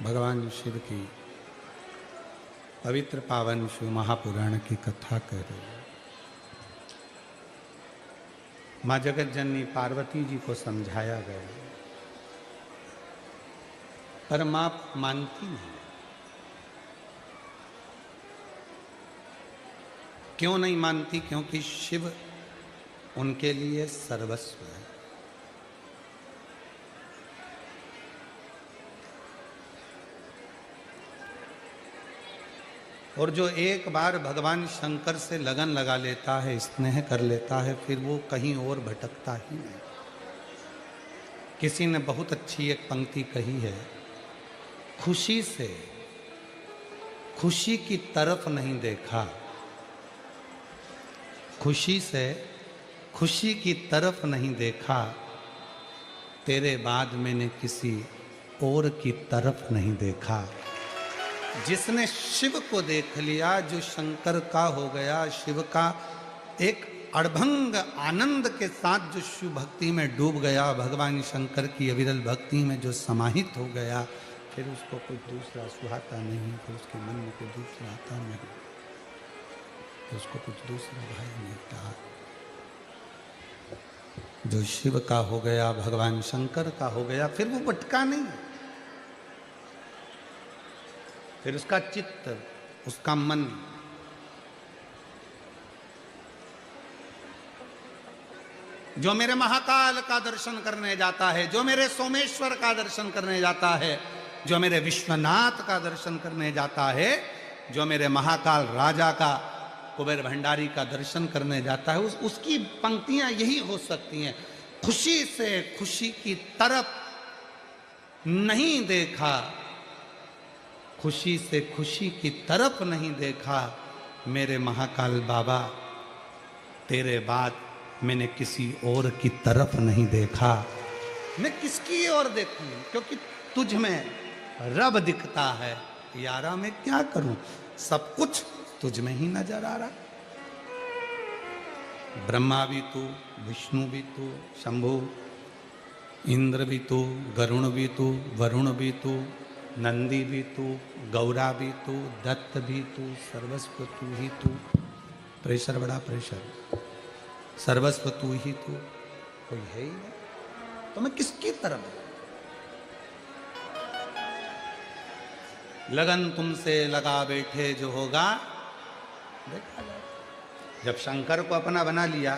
भगवान शिव की पवित्र पावन शिव महापुराण की कथा कर रहे हैं। माँ जगत जननी पार्वती जी को समझाया गया, पर माँ मानती नहीं। क्यों नहीं मानती? क्योंकि शिव उनके लिए सर्वस्व है। और जो एक बार भगवान शंकर से लगन लगा लेता है, स्नेह कर लेता है, फिर वो कहीं और भटकता ही नहीं। किसी ने बहुत अच्छी एक पंक्ति कही है, खुशी से खुशी की तरफ नहीं देखा, खुशी से खुशी की तरफ नहीं देखा, तेरे बाद मैंने किसी और की तरफ नहीं देखा। जिसने शिव को देख लिया, जो शंकर का हो गया, शिव का एक अड़भंग आनंद के साथ जो शिव भक्ति में डूब गया, भगवान शंकर की अविरल भक्ति में जो समाहित हो गया, फिर उसको कुछ दूसरा सुहाता नहीं, फिर उसके मन में कुछ दूसरा आता नहीं, फिर उसको कुछ दूसरा भाई नहीं था। जो शिव का हो गया, भगवान शंकर का हो गया, फिर वो भटका नहीं। फिर उसका चित्त, उसका मन जो मेरे महाकाल का दर्शन करने जाता है, जो मेरे सोमेश्वर का दर्शन करने जाता है, जो मेरे विश्वनाथ का दर्शन करने जाता है, जो मेरे महाकाल राजा का, कुबेर भंडारी का दर्शन करने जाता है, उसकी पंक्तियां यही हो सकती हैं। खुशी से खुशी की तरफ नहीं देखा, खुशी से खुशी की तरफ नहीं देखा, मेरे महाकाल बाबा, तेरे बाद मैंने किसी और की तरफ नहीं देखा। मैं किसकी ओर देखूं? क्योंकि तुझ में रब दिखता है। यारा मैं क्या करूं? सब कुछ तुझ में ही नजर आ रहा। ब्रह्मा भी तू, विष्णु भी तू, शंभु, इंद्र भी तू, गरुण भी तू, वरुण भी तू, नंदी भी तू, गौरा भी तू, दत्त भी तू, सर्वस्व तू ही तू। प्रेशर, बड़ा प्रेशर। सर्वस्व तू ही तू, कोई है ही नहीं। तो मैं किसकी तरफ? लगन तुमसे लगा बैठे जो होगा देखा जाए। जब शंकर को अपना बना लिया,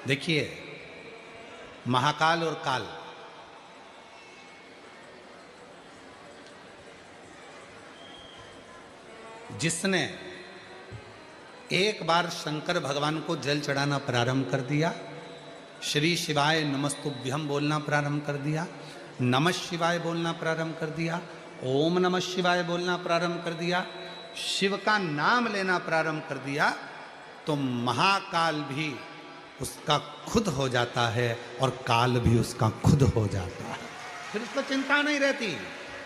देखिए, महाकाल और काल, जिसने एक बार शंकर भगवान को जल चढ़ाना प्रारंभ कर दिया, श्री शिवाय नमस्तुभ्यम बोलना प्रारंभ कर दिया, नमः शिवाय बोलना प्रारंभ कर दिया, ओम नमः शिवाय बोलना प्रारंभ कर दिया, शिव का नाम लेना प्रारंभ कर दिया, तो महाकाल भी उसका खुद हो जाता है और काल भी उसका खुद हो जाता है। फिर उसको चिंता नहीं रहती।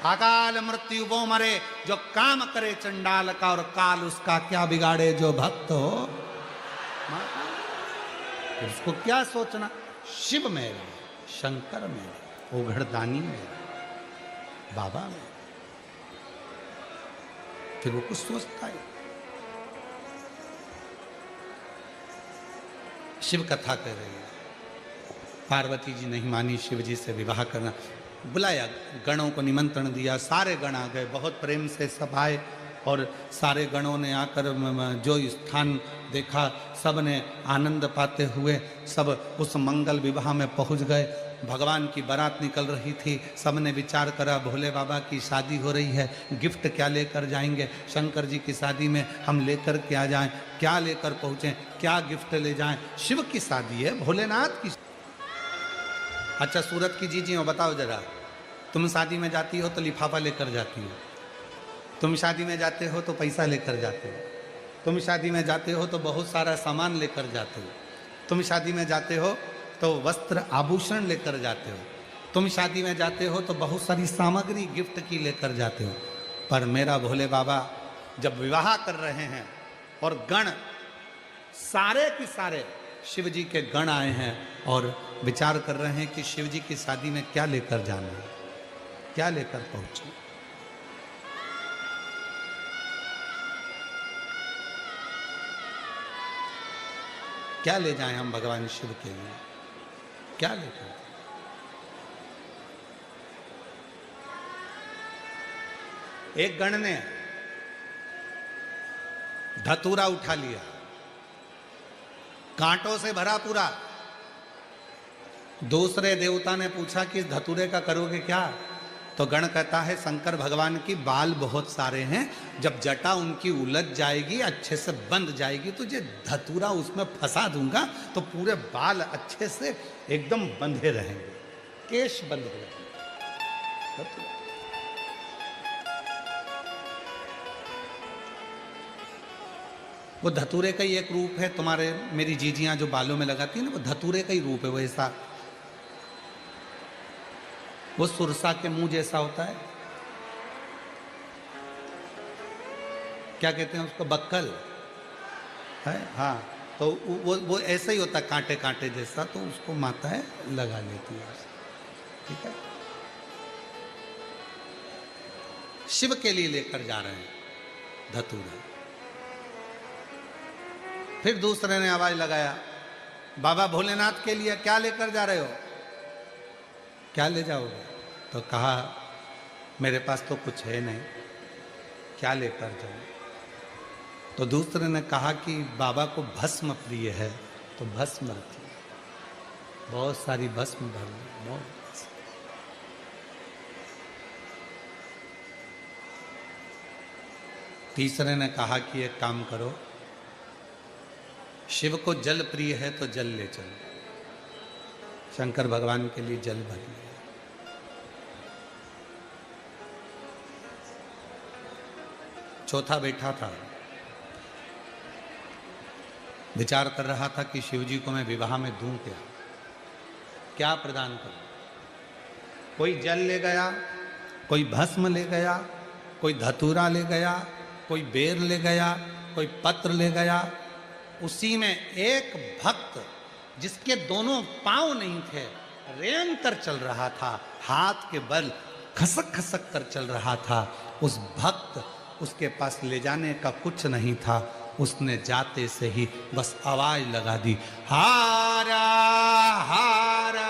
अकाल मृत्यु वो मरे जो काम करे चंडाल का, और काल उसका क्या बिगाड़े जो भक्त हो। फिर उसको क्या सोचना? शिव मेरे, शंकर मेरे, ओघड़दानी मेरे, बाबा मेरे। फिर वो कुछ सोचता है। शिव कथा कर रही है, पार्वती जी नहीं मानी शिव जी से विवाह करना। बुलाया, गणों को निमंत्रण दिया, सारे गण आ गए, बहुत प्रेम से सब आए, और सारे गणों ने आकर जो स्थान देखा, सब ने आनंद पाते हुए सब उस मंगल विवाह में पहुंच गए। भगवान की बारात निकल रही थी, सब ने विचार करा, भोले बाबा की शादी हो रही है, गिफ्ट क्या लेकर जाएंगे? शंकर जी की शादी में हम लेकर क्या जाएं, क्या लेकर पहुँचें, क्या गिफ्ट ले जाएं? शिव की शादी है, भोलेनाथ की। अच्छा, सूरत की जी हो, बताओ जरा, तुम शादी में जाती हो तो लिफाफा लेकर जाती हो, तुम शादी में जाते हो तो पैसा लेकर जाते हो, तुम शादी में जाते हो तो बहुत सारा सामान लेकर जाते हो, तुम शादी में जाते हो तो वस्त्र आभूषण लेकर जाते हो, तुम शादी में जाते हो तो बहुत सारी सामग्री गिफ्ट की लेकर जाते हो। पर मेरा भोले बाबा जब विवाह कर रहे हैं और गण सारे के सारे शिव जी के गण आए हैं और विचार कर रहे हैं कि शिव जी की शादी में क्या लेकर जाना है, क्या लेकर पहुंचे। क्या ले जाएं हम भगवान शिव के लिए, क्या लेकर। एक गण ने धतूरा उठा लिया, कांटों से भरा पूरा। दूसरे देवता ने पूछा कि इस धतूरे का करोगे क्या? तो गण कहता है शंकर भगवान की बाल बहुत सारे हैं, जब जटा उनकी उलझ जाएगी, अच्छे से बंध जाएगी, तो ये धतूरा उसमें फंसा दूंगा तो पूरे बाल अच्छे से एकदम बंधे रहेंगे, केश बंधे रहेंगे। वो धतूरे का ही एक रूप है। तुम्हारे मेरी जीजियां जो बालों में लगाती है ना, वो धतूरे का ही रूप है। वो ऐसा, वो सुरसा के मुंह जैसा होता है, क्या कहते हैं उसको, बक्कल है। हाँ, तो वो ऐसा ही होता है, कांटे कांटे जैसा। तो उसको माता है लगा लेती है, ठीक है। शिव के लिए लेकर जा रहे हैं धतूरा। फिर दूसरे ने आवाज लगाया, बाबा भोलेनाथ के लिए क्या लेकर जा रहे हो, क्या ले जाओगे? तो कहा मेरे पास तो कुछ है नहीं, क्या लेकर जाऊं? तो दूसरे ने कहा कि बाबा को भस्म प्रिय है, तो भस्म रखिए, बहुत सारी भस्म भर लो, बहुत। तीसरे ने कहा कि एक काम करो, शिव को जल प्रिय है तो जल ले चलो, शंकर भगवान के लिए जल भर लिया। चौथा बैठा था, विचार कर रहा था कि शिव जी को मैं विवाह में दूं क्या, क्या प्रदान करूं। कोई जल ले गया, कोई भस्म ले गया, कोई धतूरा ले गया, कोई बेर ले गया, कोई पत्र ले गया। उसी में एक भक्त जिसके दोनों पांव नहीं थे, रेंग कर चल रहा था, हाथ के बल खसक खसक कर चल रहा था। उस भक्त, उसके पास ले जाने का कुछ नहीं था, उसने जाते से ही बस आवाज लगा दी, हारा हारा।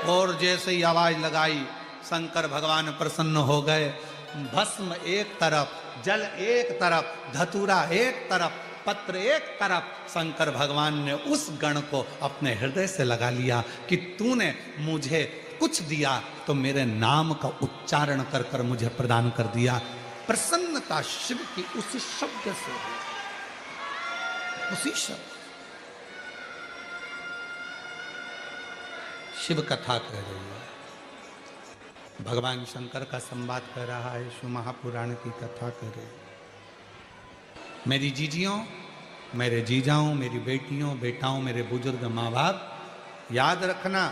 और जैसे ही आवाज लगाई, शंकर भगवान प्रसन्न हो गए। भस्म एक तरफ, जल एक तरफ, धतूरा एक तरफ, पत्र एक तरफ। शंकर भगवान ने उस गण को अपने हृदय से लगा लिया कि तूने मुझे कुछ दिया तो मेरे नाम का उच्चारण कर कर मुझे प्रदान कर दिया। प्रसन्नता शिव की उसी शब्द से, उसी शब्द। शिव कथा कह रही है, भगवान शंकर का संवाद कर रहा है, शिव महापुराण की कथा कर रहे। मेरी जीजियों, मेरे जीजाओं, मेरी बेटियों, बेटाओं, मेरे बुजुर्ग माँ बाप, याद रखना,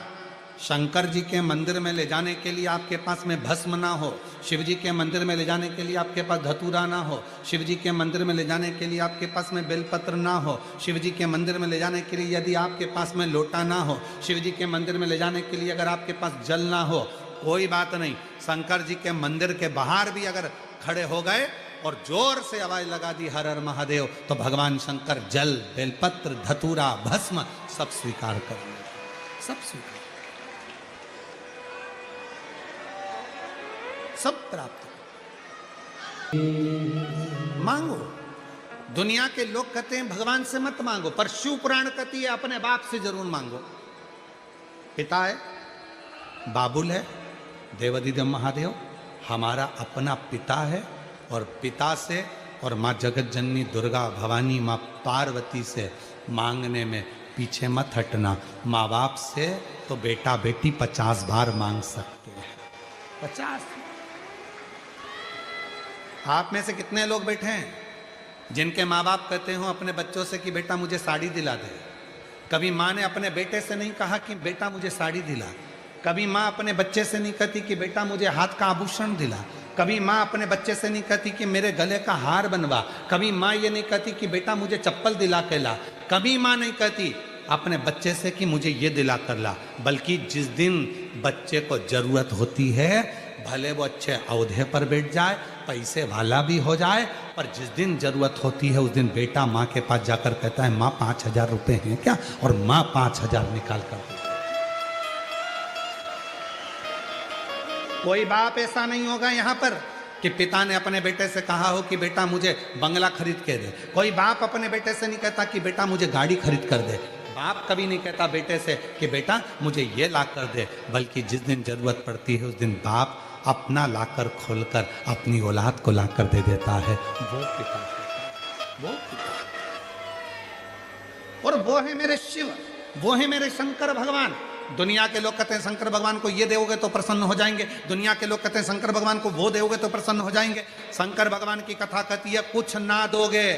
शंकर जी के मंदिर में ले जाने के लिए आपके पास में भस्म ना हो, शिव जी के मंदिर में ले जाने के लिए आपके पास धतूरा ना हो, शिव जी के मंदिर में ले जाने के लिए आपके पास में बेलपत्र ना हो, शिव जी के मंदिर में ले जाने के लिए यदि आपके पास में लोटा ना हो, शिव जी के मंदिर में ले जाने के लिए अगर आपके पास जल ना हो, कोई बात नहीं। शंकर जी के मंदिर के बाहर भी अगर खड़े हो गए और जोर से आवाज लगा दी हर हर महादेव, तो भगवान शंकर जल, बेलपत्र, धतूरा, भस्म सब स्वीकार कर लेंगे, सब स्वीकार, सब प्राप्त। मांगो। दुनिया के लोग कहते हैं भगवान से मत मांगो, पर शिव पुराण कहती है अपने बाप से जरूर मांगो। पिता है, बाबुल है, देवाधिदेव महादेव हमारा अपना पिता है, और पिता से और माँ जगत जननी दुर्गा भवानी माँ पार्वती से मांगने में पीछे मत हटना। माँ बाप से तो बेटा बेटी 50 बार मांग सकते हैं, 50। आप में से कितने लोग बैठे हैं जिनके माँ बाप कहते हो अपने बच्चों से कि बेटा मुझे साड़ी दिला दे? कभी माँ ने अपने बेटे से नहीं कहा कि बेटा मुझे साड़ी दिला। कभी माँ अपने बच्चे से नहीं कहती कि बेटा मुझे हाथ का आभूषण दिला। कभी माँ अपने बच्चे से नहीं कहती कि मेरे गले का हार बनवा, कभी माँ ये नहीं कहती कि बेटा मुझे चप्पल दिला के ला, कभी माँ नहीं कहती अपने बच्चे से कि मुझे ये दिला कर ला, बल्कि जिस दिन बच्चे को जरूरत होती है, भले वो अच्छे औहदे पर बैठ जाए, पैसे वाला भी हो जाए, पर जिस दिन जरूरत होती है उस दिन बेटा माँ के पास जाकर कहता है माँ 5,000 रुपये हैं क्या, और माँ 5,000 निकाल कर देती है। कोई बाप ऐसा नहीं होगा यहाँ पर कि पिता ने अपने बेटे से कहा हो कि बेटा मुझे बंगला खरीद के दे। कोई बाप अपने बेटे से नहीं कहता कि बेटा मुझे गाड़ी खरीद कर दे। बाप कभी नहीं कहता बेटे से कि बेटा मुझे ये ला कर दे, बल्कि जिस दिन जरूरत पड़ती है उस दिन बाप अपना लाकर खोलकर अपनी औलाद को ला कर दे देता है। वो पिता, वो पिता, और वो है मेरे शिव, वो है मेरे शंकर भगवान। दुनिया के लोग कहते हैं शंकर भगवान को ये दोगे तो प्रसन्न हो जाएंगे, दुनिया के लोग कहते हैं शंकर भगवान को वो दोगे तो प्रसन्न हो जाएंगे। शंकर भगवान की कथा कहती है कुछ ना दोगे,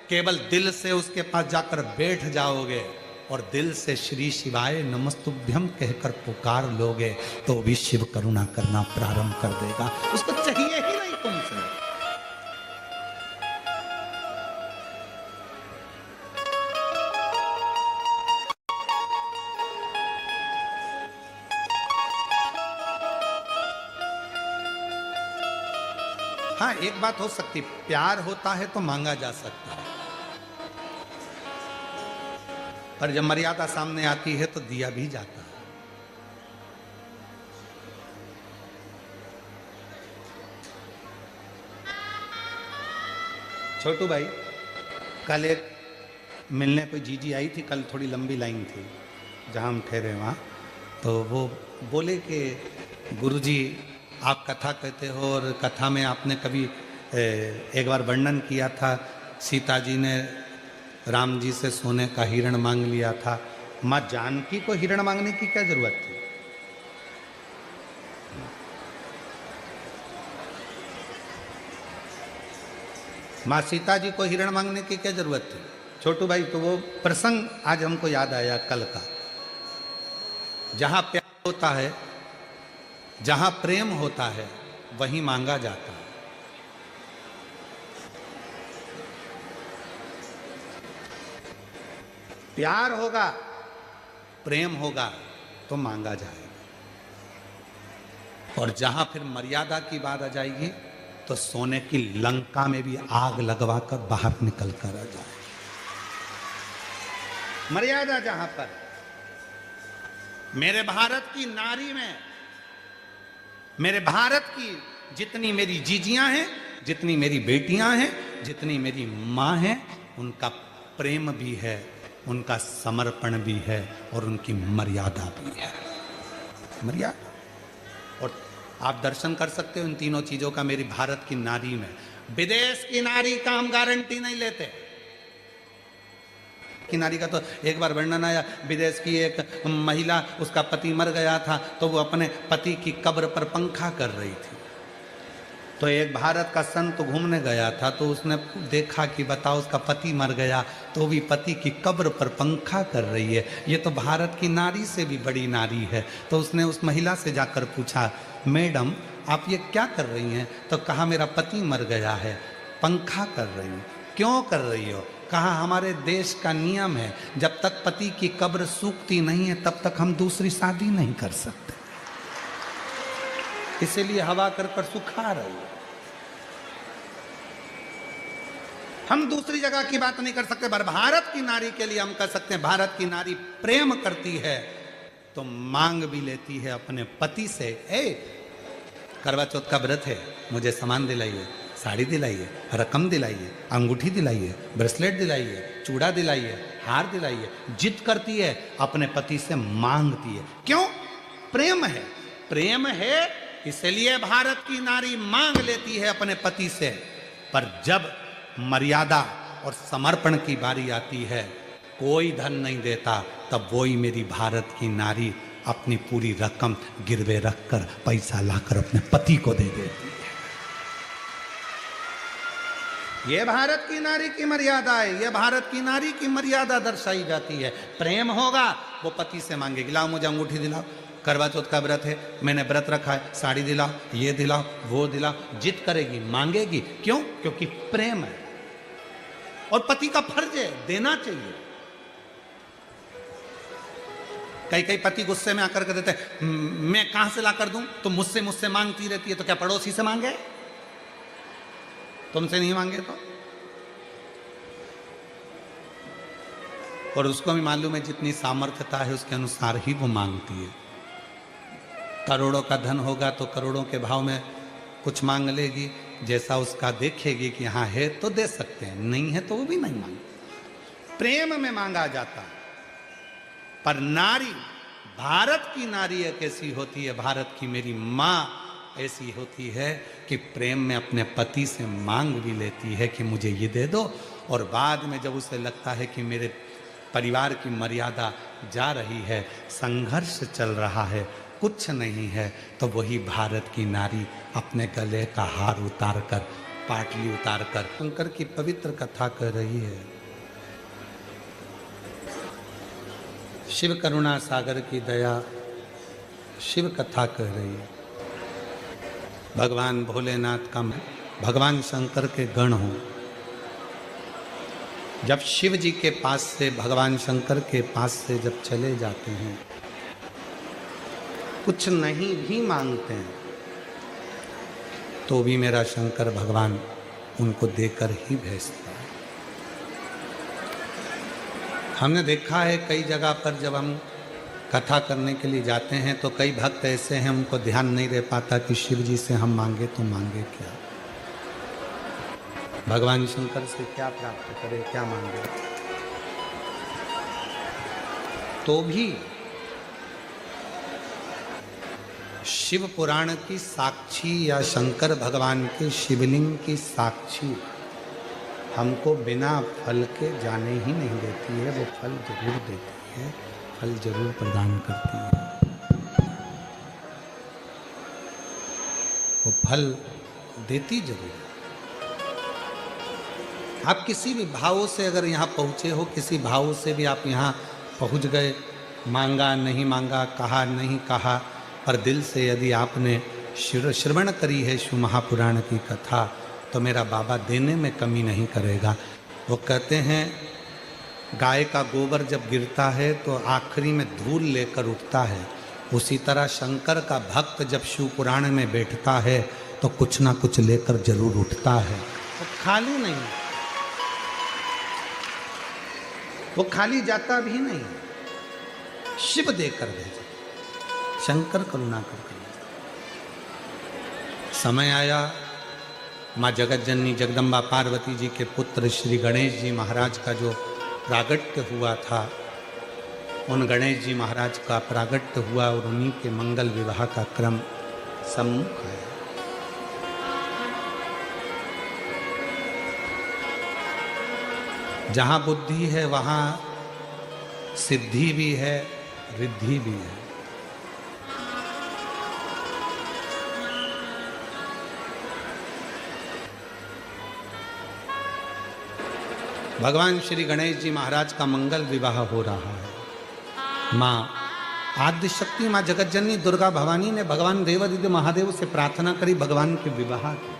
केवल दिल से उसके पास जाकर बैठ जाओगे और दिल से श्री शिवाय नमस्तुभ्यम कहकर पुकार लोगे तो भी शिव करुणा करना प्रारंभ कर देगा। उसको चाहिए ही नहीं तुमसे। हाँ, एक बात हो सकती, प्यार होता है तो मांगा जा सकता है, पर जब मर्यादा सामने आती है तो दिया भी जाता है। छोटू भाई, कल एक मिलने कोई जीजी आई थी, कल थोड़ी लंबी लाइन थी जहां हम ठहरे वहां, तो वो बोले कि गुरुजी आप कथा कहते हो और कथा में आपने कभी एक बार वर्णन किया था सीता जी ने राम जी से सोने का हिरण मांग लिया था, माँ जानकी को हिरण मांगने की क्या जरूरत थी? माँ सीता जी को हिरण मांगने की क्या जरूरत थी? छोटू भाई, तो वो प्रसंग आज हमको याद आया कल का। जहां प्यार होता है, जहां प्रेम होता है, वहीं मांगा जाता है। प्यार होगा, प्रेम होगा तो मांगा जाएगा, और जहां फिर मर्यादा की बात आ जाएगी तो सोने की लंका में भी आग लगवाकर बाहर निकल कर आ जाए। मर्यादा जहां पर, मेरे भारत की नारी में, मेरे भारत की जितनी मेरी जीजियां हैं, जितनी मेरी बेटियां हैं, जितनी मेरी मां हैं, उनका प्रेम भी है, उनका समर्पण भी है और उनकी मर्यादा भी है। मर्यादा, और आप दर्शन कर सकते हो इन तीनों चीजों का मेरी भारत की नारी में। विदेश की नारी का हम गारंटी नहीं लेते। की नारी का तो एक बार वर्णन आया, विदेश की एक महिला, उसका पति मर गया था तो वो अपने पति की कब्र पर पंखा कर रही थी। तो एक भारत का संत घूमने गया था, तो उसने देखा कि बताओ उसका पति मर गया तो भी पति की कब्र पर पंखा कर रही है, ये तो भारत की नारी से भी बड़ी नारी है। तो उसने उस महिला से जाकर पूछा, मैडम आप ये क्या कर रही हैं? तो कहा मेरा पति मर गया है, पंखा कर रही हूँ। क्यों कर रही हो? कहा हमारे देश का नियम है, जब तक पति की कब्र सूखती नहीं है तब तक हम दूसरी शादी नहीं कर सकते, इसीलिए हवा कर कर सुखा रही है। हम दूसरी जगह की बात नहीं कर सकते, पर भारत की नारी के लिए हम कर सकते हैं। भारत की नारी प्रेम करती है तो मांग भी लेती है अपने पति से, ए करवा चौथ का व्रत है, मुझे सामान दिलाइए, साड़ी दिलाइए, रकम दिलाइए, अंगूठी दिलाइए, ब्रेसलेट दिलाइए, चूड़ा दिलाइए, हार दिलाइए। जिद करती है, अपने पति से मांगती है। क्यों? प्रेम है। प्रेम है इसलिए भारत की नारी मांग लेती है अपने पति से। पर जब मर्यादा और समर्पण की बारी आती है, कोई धन नहीं देता, तब वही मेरी भारत की नारी अपनी पूरी रकम गिरवे रखकर पैसा लाकर अपने पति को दे देती है। ये भारत की नारी की मर्यादा है, ये भारत की नारी की मर्यादा दर्शाई जाती है। प्रेम होगा वो पति से मांगेगी, लाओ मुझे अंगूठी दिलाओ, करवा चौथ का व्रत है, मैंने व्रत रखा है, साड़ी दिलाओ, ये दिलाओ, वो दिलाओ, जिद करेगी, मांगेगी। क्यों? क्योंकि प्रेम है और पति का फर्ज है देना चाहिए। कई कई पति गुस्से में आकर के देते हैं, मैं कहां से ला कर दूं, तुम मुझसे मांगती रहती है, तो क्या पड़ोसी से मांगे? तुमसे नहीं मांगे तो? और उसको भी मालूम है जितनी सामर्थ्यता है उसके अनुसार ही वो मांगती है। करोड़ों का धन होगा तो करोड़ों के भाव में कुछ मांग लेगी, जैसा उसका देखेगी कि हाँ है तो दे सकते हैं, नहीं है तो वो भी नहीं मांगे। प्रेम में मांगा जाता है। पर नारी, भारत की नारी एक ऐसी होती है, भारत की मेरी माँ ऐसी होती है कि प्रेम में अपने पति से मांग भी लेती है कि मुझे ये दे दो, और बाद में जब उसे लगता है कि मेरे परिवार की मर्यादा जा रही है, संघर्ष चल रहा है, कुछ नहीं है, तो वही भारत की नारी अपने गले का हार उतार कर, पाटली उतार कर शंकर की पवित्र कथा कर रही है। शिव करुणा सागर की दया शिव कथा कह रही है। भगवान भोलेनाथ का, भगवान शंकर के गण हो, जब शिव जी के पास से, भगवान शंकर के पास से जब चले जाते हैं, कुछ नहीं भी मांगते हैं, तो भी मेरा शंकर भगवान उनको देकर ही भेजता है। हमने देखा है कई जगह पर जब हम कथा करने के लिए जाते हैं तो कई भक्त ऐसे हैं, उनको ध्यान नहीं रह पाता कि शिव जी से हम मांगे तो मांगे क्या, भगवान शंकर से क्या प्राप्त करें, क्या मांगे। तो भी शिव पुराण की साक्षी या शंकर भगवान के शिवलिंग की साक्षी हमको बिना फल के जाने ही नहीं देती है, वो फल जरूर देती है, फल जरूर प्रदान करती है, वो फल देती जरूर। आप किसी भी भाव से अगर यहाँ पहुँचे हो, किसी भाव से भी आप यहाँ पहुँच गए, मांगा नहीं मांगा, कहा नहीं कहा, पर दिल से यदि आपने श्रवण करी है शिव महापुराण की कथा, तो मेरा बाबा देने में कमी नहीं करेगा। वो कहते हैं गाय का गोबर जब गिरता है तो आखिरी में धूल लेकर उठता है, उसी तरह शंकर का भक्त जब शिव पुराण में बैठता है तो कुछ ना कुछ लेकर जरूर उठता है। वो खाली नहीं, वो खाली जाता भी नहीं, शिव देकर भेजे, शंकर करुणा कर। समय आया, माँ जगत जननी जगदम्बा पार्वती जी के पुत्र श्री गणेश जी महाराज का जो प्रागट्य हुआ था, उन गणेश जी महाराज का प्रागट्य हुआ और उन्हीं के मंगल विवाह का क्रम सम्मुख है। जहाँ बुद्धि है वहाँ सिद्धि भी है, रिद्धि भी है। भगवान श्री गणेश जी महाराज का मंगल विवाह हो रहा है। माँ आद्य शक्ति, माँ जगत जननी दुर्गा भवानी ने भगवान देवादिदेव महादेव से प्रार्थना करी भगवान के विवाह की।